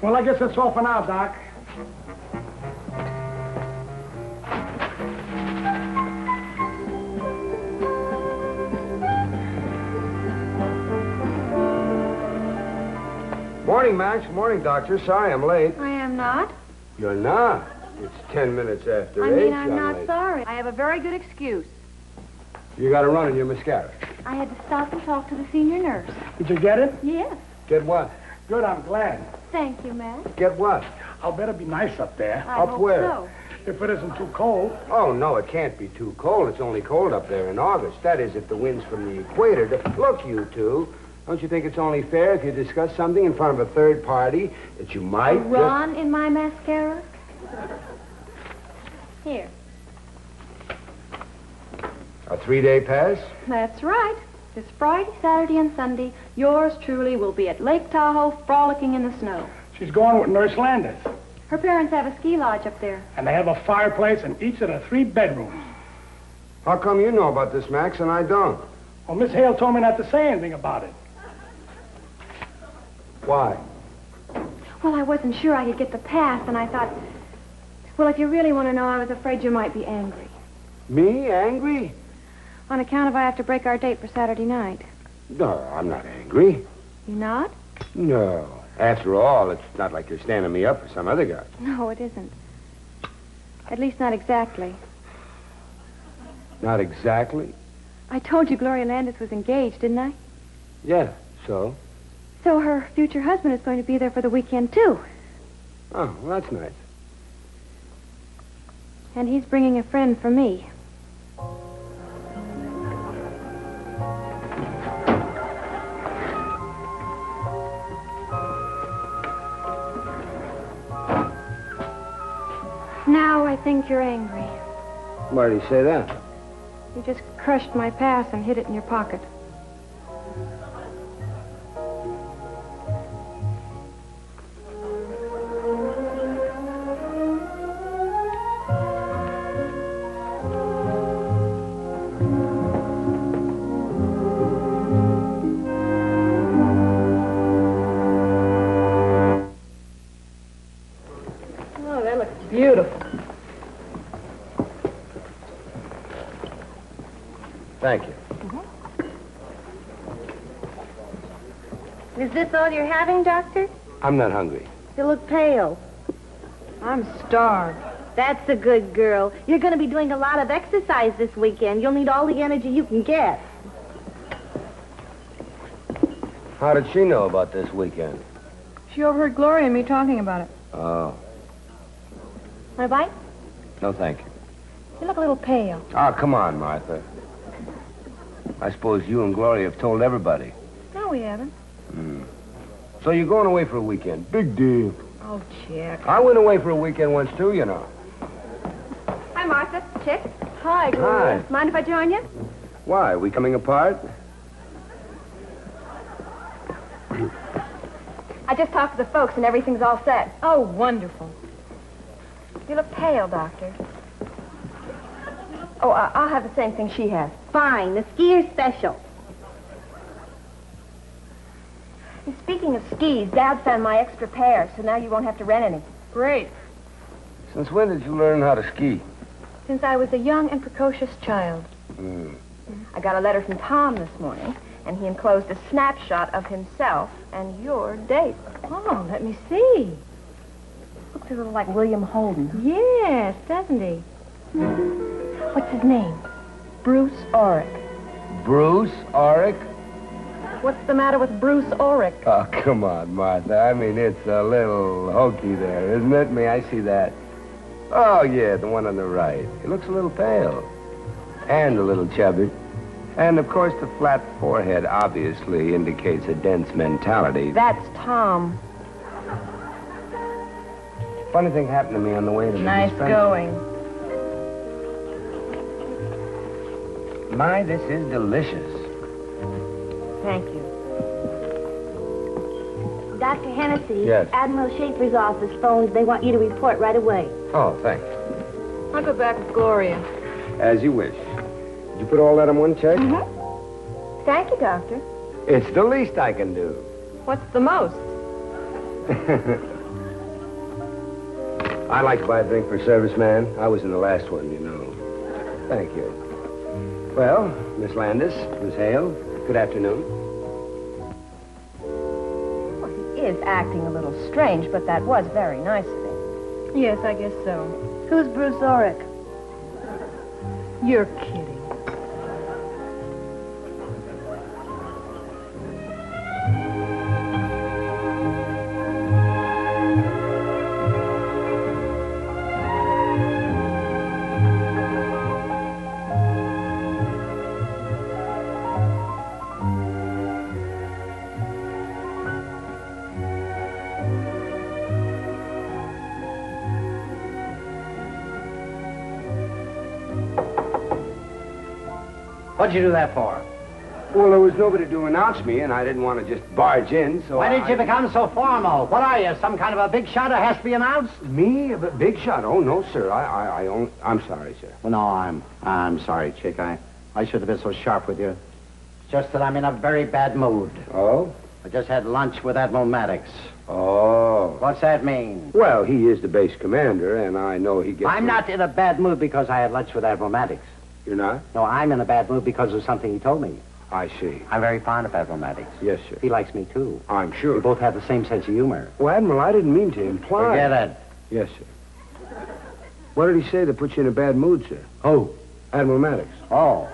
Well, I guess that's all for now, Doc. Morning, Max. Morning, Doctor. Sorry I'm late. I am not. You're not? It's 10 minutes after 8. I mean, I'm young not lady. sorry. I have a very good excuse. You got a run in your mascara. I had to stop and talk to the senior nurse. Did you get it? Yes. Get what? Good, I'm glad. Thank you, Matt. Get what? I'll better be nice up there. I Up hope where? so. If it isn't too cold. Oh, no, it can't be too cold. It's only cold up there in August. That is, if the wind's from the equator. Look, you two. Don't you think it's only fair if you discuss something in front of a third party that you might... A Ron in my mascara? Here. A 3-day pass? That's right. This Friday, Saturday, and Sunday, yours truly will be at Lake Tahoe frolicking in the snow. She's going with Nurse Landis. Her parents have a ski lodge up there. And they have a fireplace in each of the 3 bedrooms. How come you know about this, Max, and I don't? Well, Miss Hale told me not to say anything about it. Why? Well, I wasn't sure I could get the pass, and I thought, well, if you really want to know, I was afraid you might be angry. Me? Angry? On account of I have to break our date for Saturday night. No, I'm not angry. You not? No. After all, it's not like you're standing me up for some other guy. No, it isn't. At least not exactly. Not exactly? I told you Gloria Landis was engaged, didn't I? Yeah, so? So her future husband is going to be there for the weekend, too. Oh, well, that's nice. And he's bringing a friend for me. Now I think you're angry. Why do you say that? You just crushed my pass and hid it in your pocket. Oh, that looks beautiful. Thank you. Is this all you're having, Doctor? I'm not hungry. You look pale. I'm starved. That's a good girl. You're going to be doing a lot of exercise this weekend. You'll need all the energy you can get. How did she know about this weekend? She overheard Gloria and me talking about it. Oh, Want a bite? no thank you. You look a little pale. Oh, come on, Martha. I suppose you and Gloria have told everybody. No, we haven't. So you're going away for a weekend. Big deal. Oh, Chick. I went away for a weekend once, too, you know. Hi, Martha. Chick. Hi, Gloria. Hi. Mind if I join you? Why, are we coming apart? I just talked to the folks and everything's all set. Oh, wonderful. You look pale, Doctor. Oh, I'll have the same thing she has. Fine. The skier's special. And speaking of skis, Dad found my extra pair, so now you won't have to rent any. Great. Since when did you learn how to ski? Since I was a young and precocious child. I got a letter from Tom this morning, and he enclosed a snapshot of himself and your date. Oh, let me see. Looks a little like William Holden. Yes, doesn't he? What's his name? Bruce Orrick. Bruce Orrick? What's the matter with Bruce Orrick? Oh, come on, Martha. I mean, it's a little hokey there, isn't it? May I see that? Oh, yeah, the one on the right. He looks a little pale. And a little chubby. And, of course, the flat forehead obviously indicates a dense mentality. That's Tom. Funny thing happened to me on the way to the Nice dispensary. going. My, this is delicious. Thank you. Dr. Hennessey. Yes. Admiral Schaefer's office phoned. They want you to report right away. Oh, thanks. I'll go back with Gloria. As you wish. Did you put all that in one check? Mm-hmm. Thank you, Doctor. It's the least I can do. What's the most? I like to buy a drink for serviceman. I was in the last one, you know. Thank you. Well, Miss Landis, Miss Hale, good afternoon. Well, he is acting a little strange, but that was very nice of him. Yes, I guess so. Who's Bruce Orrick? You're kidding. What'd you do that for? Well, there was nobody to announce me, and I didn't want to just barge in, so Why did you become so formal? What are you, some kind of a big shot who has to be announced? Me? A big shot? Oh, no, sir. I'm sorry, sir. Well, no, I'm sorry, Chick. I should have been so sharp with you. It's just that I'm in a very bad mood. Oh? I just had lunch with Admiral Maddox. Oh. What's that mean? Well, he is the base commander, and I know he gets... I'm not in a bad mood because I had lunch with Admiral Maddox. You're not? No, I'm in a bad mood because of something he told me. I see. I'm very fond of Admiral Maddox. Yes, sir. He likes me, too. I'm We sure. both have the same sense of humor. Well, Admiral, I didn't mean to imply... Forget it. Yes, sir. What did he say that put you in a bad mood, sir? Who? Admiral Maddox. Oh.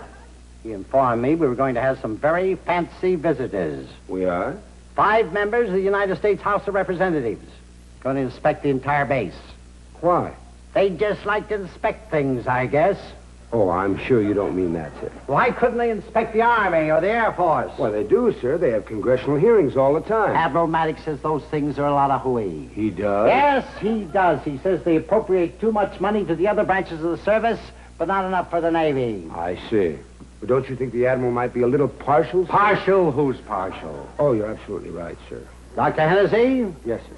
He informed me we were going to have some very fancy visitors. We are? 5 members of the United States House of Representatives. Going to inspect the entire base. Why? They just like to inspect things, I guess. Oh, I'm sure you don't mean that, sir. Why couldn't they inspect the Army or the Air Force? Well, they do, sir. They have congressional hearings all the time. Admiral Maddox says those things are a lot of hooey. He does? Yes, he does. He says they appropriate too much money to the other branches of the service, but not enough for the Navy. I see. But don't you think the Admiral might be a little partial, sir? Partial? Who's partial? Oh, you're absolutely right, sir. Dr. Hennessey, Yes, sir.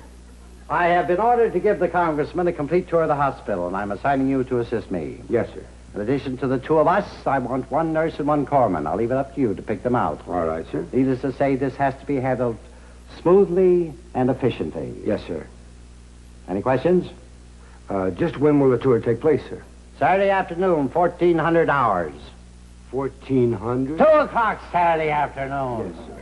I have been ordered to give the congressman a complete tour of the hospital, and I'm assigning you to assist me. Yes, sir. In addition to the 2 of us, I want 1 nurse and 1 corpsman. I'll leave it up to you to pick them out. All right, sir. Needless to say, this has to be handled smoothly and efficiently. Yes, sir. Any questions? Just when will the tour take place, sir? Saturday afternoon, 1400 hours. 1400? 2 o'clock Saturday afternoon. Yes, sir.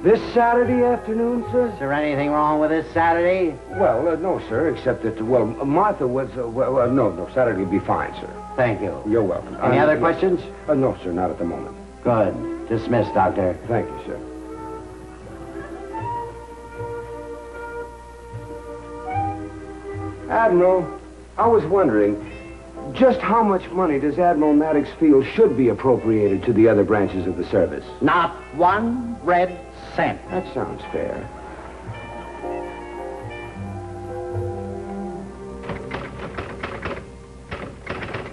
This Saturday afternoon, sir? Is there anything wrong with this Saturday? Well, no, sir, except that, well, Martha was, no, Saturday will be fine, sir. Thank you. You're welcome. Any other questions? No, sir, not at the moment. Good. Dismissed, Doctor. Thank you, sir. Admiral, I was wondering, just how much money does Admiral Maddox feel should be appropriated to the other branches of the service? Not 1 red cent. That sounds fair.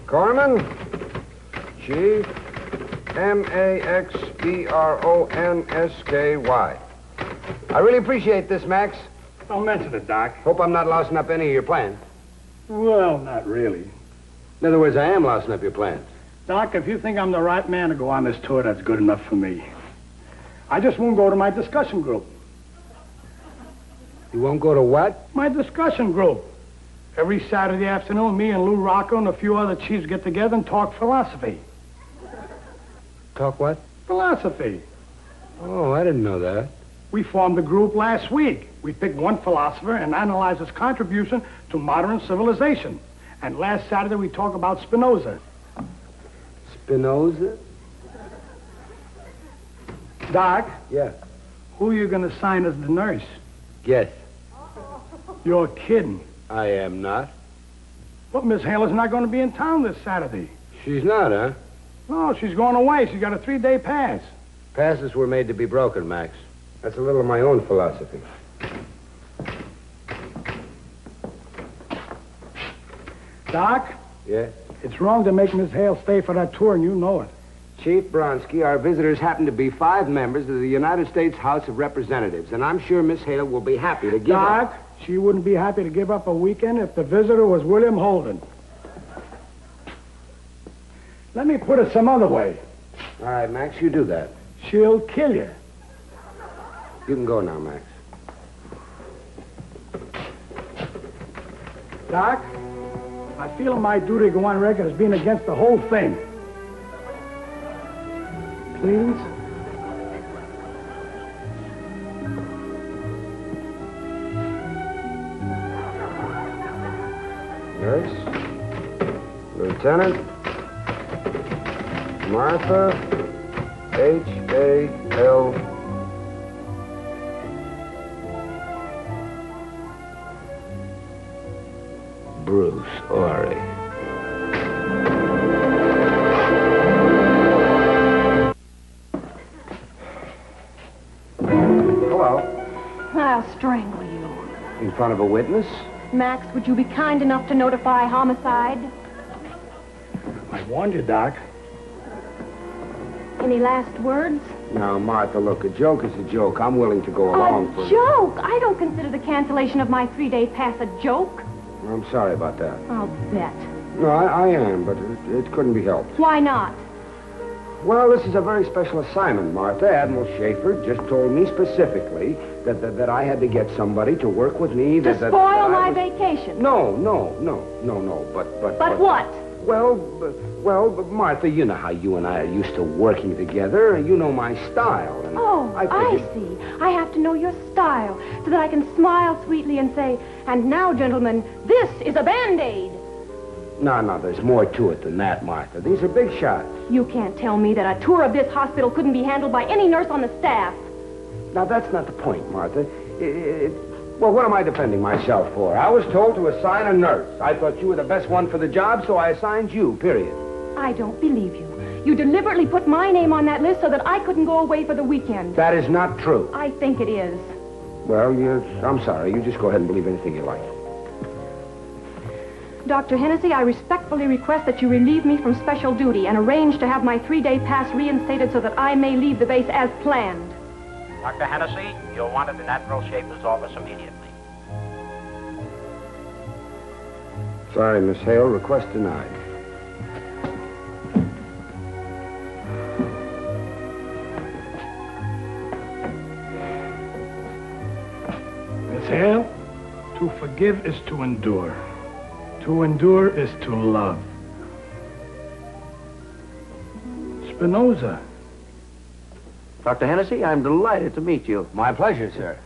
Corman, Chief, MaxbronskY. I really appreciate this, Max. Don't mention it, Doc. Hope I'm not lousing up any of your plans. Well, not really. In other words, I am lousing up your plans. Doc, if you think I'm the right man to go on this tour, that's good enough for me. I just won't go to my discussion group. You won't go to what? My discussion group. Every Saturday afternoon, me and Lou Rocco and a few other chiefs get together and talk philosophy. Talk what? Philosophy. Oh, I didn't know that. We formed a group last week. We picked one philosopher and analyzed his contribution to modern civilization. And last Saturday, we talked about Spinoza. Spinoza? Doc, Yeah. who are you going to sign as the nurse? Yes. You're kidding. I am not. But Miss Hale is not going to be in town this Saturday. She's not, huh? No, she's going away. She's got a 3-day pass. Passes were made to be broken, Max. That's a little of my own philosophy. Doc, Yeah? it's wrong to make Miss Hale stay for that tour, and you know it. Chief Bronsky, our visitors happen to be 5 members of the United States House of Representatives, and I'm sure Miss Hale will be happy to give Doc, she wouldn't be happy to give up a weekend if the visitor was William Holden. Let me put it some other way. All right, Max, you do that. She'll kill you. You can go now, Max. Doc, I feel my duty to go on record as being against the whole thing. Please? Nurse, Lieutenant, Martha, H.A.L. Bruce Ory. Hello. I'll strangle you. In front of a witness? Max, would you be kind enough to notify homicide? I warned you, Doc. Any last words? Now, Martha, look, a joke is a joke. I'm willing to go along for A joke? I don't consider the cancellation of my 3-day pass a joke. I'm sorry about that. I'll bet. No, I am, but it couldn't be helped. Why not? Well, this is a very special assignment, Martha. Admiral Schaefer just told me specifically that I had to get somebody to work with me. To spoil my vacation. No, but what? Well, Martha, you know how you and I are used to working together, and you know my style. And I see. I have to know your style so that I can smile sweetly and say, and now, gentlemen, this is a Band-Aid. No, there's more to it than that, Martha. These are big shots. You can't tell me that a tour of this hospital couldn't be handled by any nurse on the staff. Now, that's not the point, Martha. Well, what am I defending myself for? I was told to assign a nurse. I thought you were the best one for the job, so I assigned you, period. I don't believe you. You deliberately put my name on that list so that I couldn't go away for the weekend. That is not true. I think it is. Well, I'm sorry. You just go ahead and believe anything you like. Dr. Hennessey, I respectfully request that you relieve me from special duty and arrange to have my 3-day pass reinstated so that I may leave the base as planned. Dr. Hennesey, you're wanted in Admiral Schaefer's office immediately. Sorry, Miss Hale. Request denied. Miss Hale, to forgive is to endure. To endure is to love. Spinoza. Dr. Hennessey, I'm delighted to meet you. My pleasure, sir.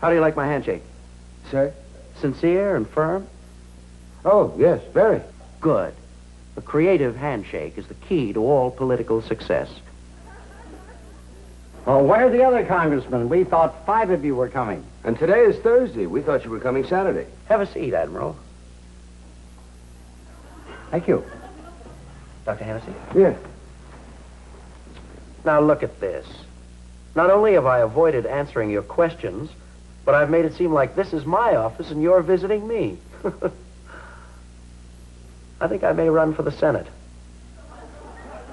How do you like my handshake? Sir? Sincere and firm? Oh, yes, very. Good. The creative handshake is the key to all political success. Well, where are the other congressmen? We thought 5 of you were coming. And today is Thursday. We thought you were coming Saturday. Have a seat, Admiral. Thank you. Dr. Hennessey? Yes. Now look at this. Not only have I avoided answering your questions, but I've made it seem like this is my office and you're visiting me. I think I may run for the Senate.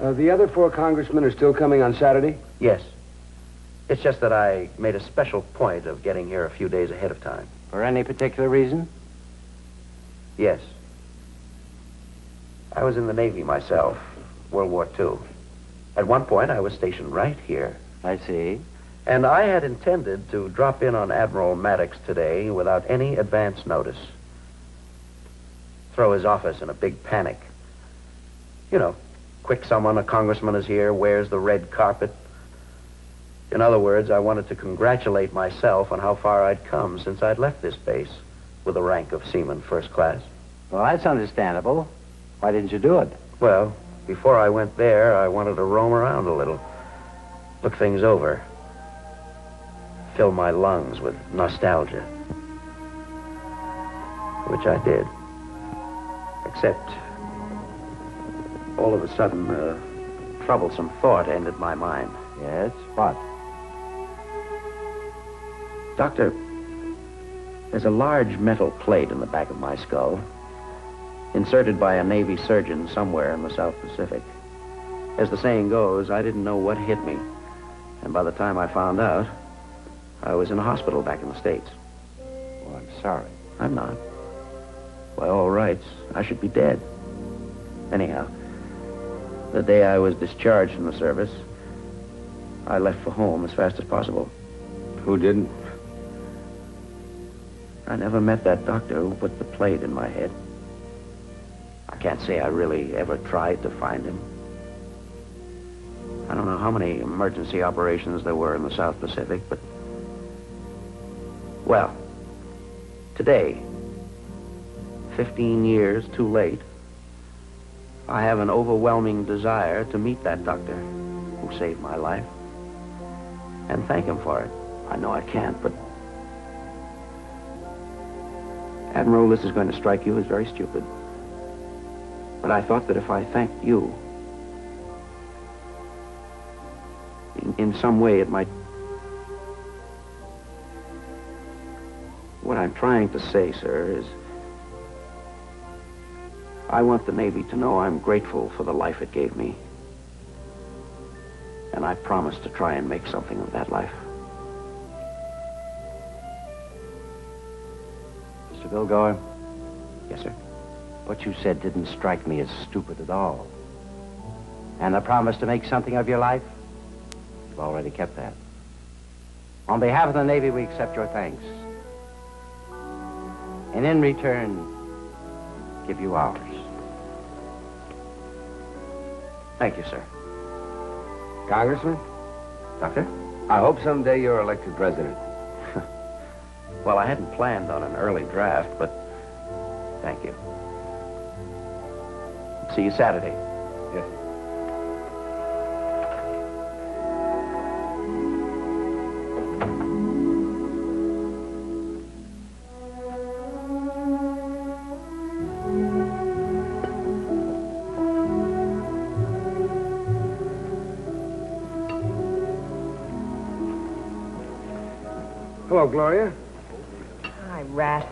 The other 4 congressmen are still coming on Saturday? Yes. It's just that I made a special point of getting here a few days ahead of time. For any particular reason? Yes. I was in the Navy myself, World War II. At one point, I was stationed right here. I see. And I had intended to drop in on Admiral Maddox today without any advance notice. Throw his office in a big panic. You know, quick someone, a congressman is here, wears the red carpet. In other words, I wanted to congratulate myself on how far I'd come since I'd left this base with the rank of Seaman First Class. Well, that's understandable. Why didn't you do it? Well, before I went there, I wanted to roam around a little, look things over, fill my lungs with nostalgia, which I did. Except, all of a sudden, a troublesome thought entered my mind. Yes, what? Doctor, there's a large metal plate in the back of my skull, inserted by a Navy surgeon somewhere in the South Pacific. As the saying goes, I didn't know what hit me. And by the time I found out, I was in a hospital back in the States. Well, I'm sorry. I'm not. By all rights, I should be dead. Anyhow, the day I was discharged from the service, I left for home as fast as possible. Who didn't? I never met that doctor who put the plate in my head. I can't say I really ever tried to find him. I don't know how many emergency operations there were in the South Pacific, but... Well, today, 15 years too late, I have an overwhelming desire to meet that doctor who saved my life and thank him for it. I know I can't, but... Admiral, this is going to strike you as very stupid. But I thought that if I thanked you, in some way it might... What I'm trying to say, sir, is I want the Navy to know I'm grateful for the life it gave me. And I promise to try and make something of that life. Mr. Bilgoer? Yes, sir. What you said didn't strike me as stupid at all. And the promise to make something of your life? You've already kept that. On behalf of the Navy, we accept your thanks. And in return, give you ours. Thank you, sir. Congressman, Doctor? I hope someday you're elected president. Well, I hadn't planned on an early draft, but thank you. See you Saturday. Yes. Hello, Gloria. Hi, rat.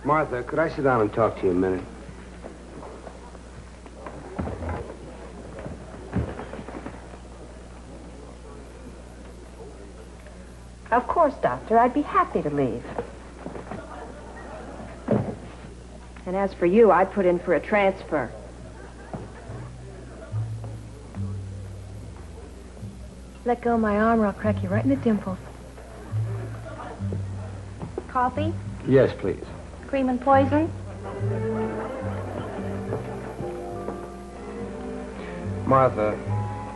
Martha, could I sit down and talk to you a minute? Of course, Doctor. I'd be happy to leave. And as for you, I'd put in for a transfer. Let go of my arm or I'll crack you right in the dimples. Coffee? Yes, please. Cream and poison? Martha,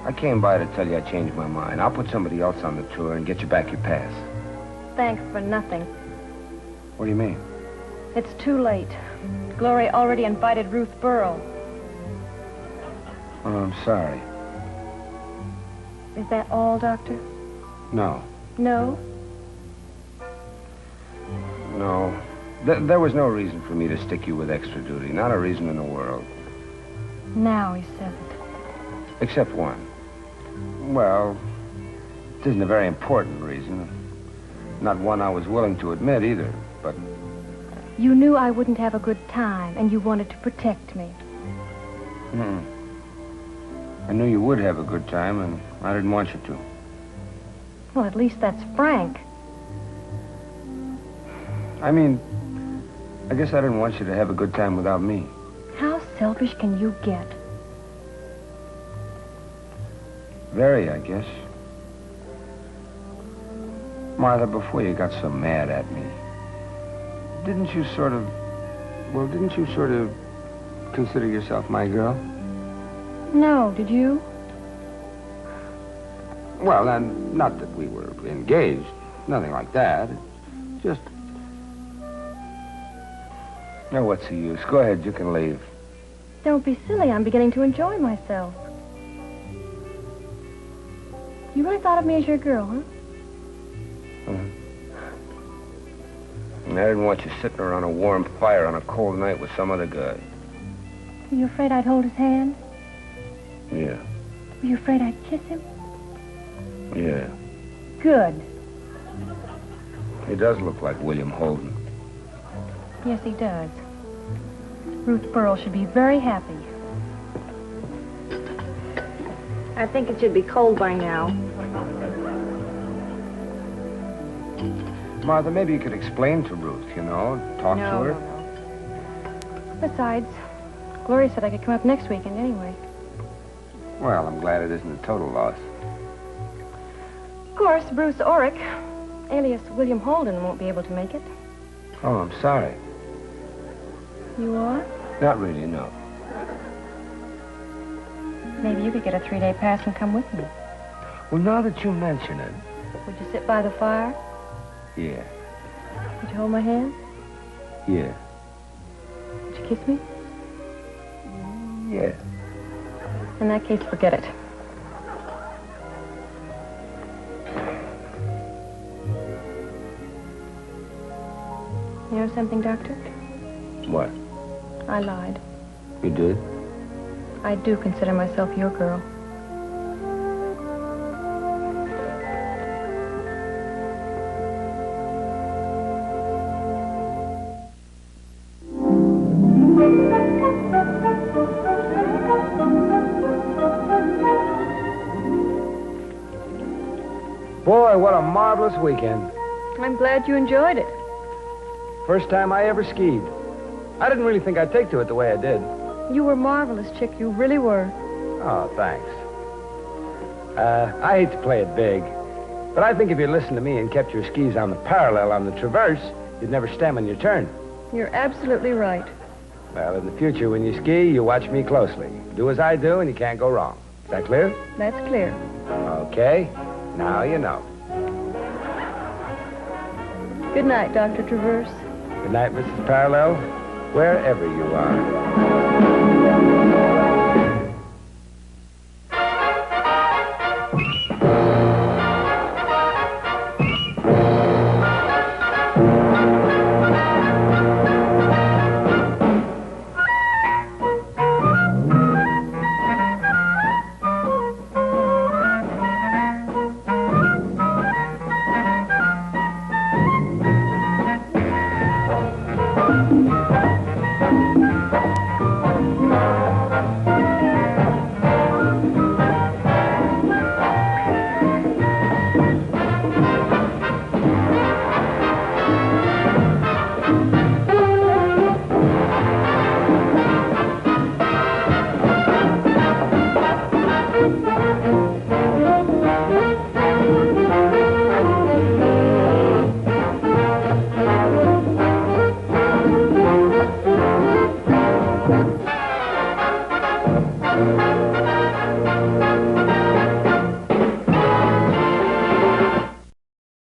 I came by to tell you I changed my mind. I'll put somebody else on the tour and get you back your pass. Thanks for nothing. What do you mean? It's too late. Gloria already invited Ruth Burrell. Oh, I'm sorry. Is that all, Doctor? No. No? No. There was no reason for me to stick you with extra duty. Not a reason in the world. Now he says it. Except one. Well, it isn't a very important reason. Not one I was willing to admit either, but... You knew I wouldn't have a good time, and you wanted to protect me. I knew you would have a good time, and I didn't want you to. Well, at least that's frank. I mean, I guess I didn't want you to have a good time without me. How selfish can you get? Very, I guess. Martha, before you got so mad at me, didn't you sort of consider yourself my girl? No, did you? Well, and not that we were engaged. Nothing like that. Just... Now, what's the use? Go ahead, you can leave. Don't be silly. I'm beginning to enjoy myself. You really thought of me as your girl, huh? And I didn't want you sitting around a warm fire on a cold night with some other guy. Were you afraid I'd hold his hand? Yeah. Were you afraid I'd kiss him? Yeah. Good. He does look like William Holden. Yes, he does. Ruth Burrell should be very happy. I think it should be cold by now. Martha, maybe you could explain to Ruth, talk to her. No. Besides, Gloria said I could come up next weekend anyway. Well, I'm glad it isn't a total loss. Of course, Bruce Orrick, alias William Holden, won't be able to make it. Oh, I'm sorry. You are? Not really, no. Maybe you could get a 3-day pass and come with me. Well, now that you mention it. Would you sit by the fire? Yeah. Would you hold my hand? Yeah. Would you kiss me? Yeah. In that case, forget it. You know something, Doctor? What? I lied. You did? I do consider myself your girl. Boy, what a marvelous weekend. I'm glad you enjoyed it. First time I ever skied. I didn't really think I'd take to it the way I did. You were marvelous, Chick. You really were. Oh, thanks. I hate to play it big, but I think if you listened to me and kept your skis on the parallel on the traverse, you'd never stem on your turn. You're absolutely right. Well, in the future, when you ski, you watch me closely. Do as I do, and you can't go wrong. Is that clear? That's clear. Okay. Now you know. Good night, Dr. Traverse. Good night, Mrs. Parallel, wherever you are.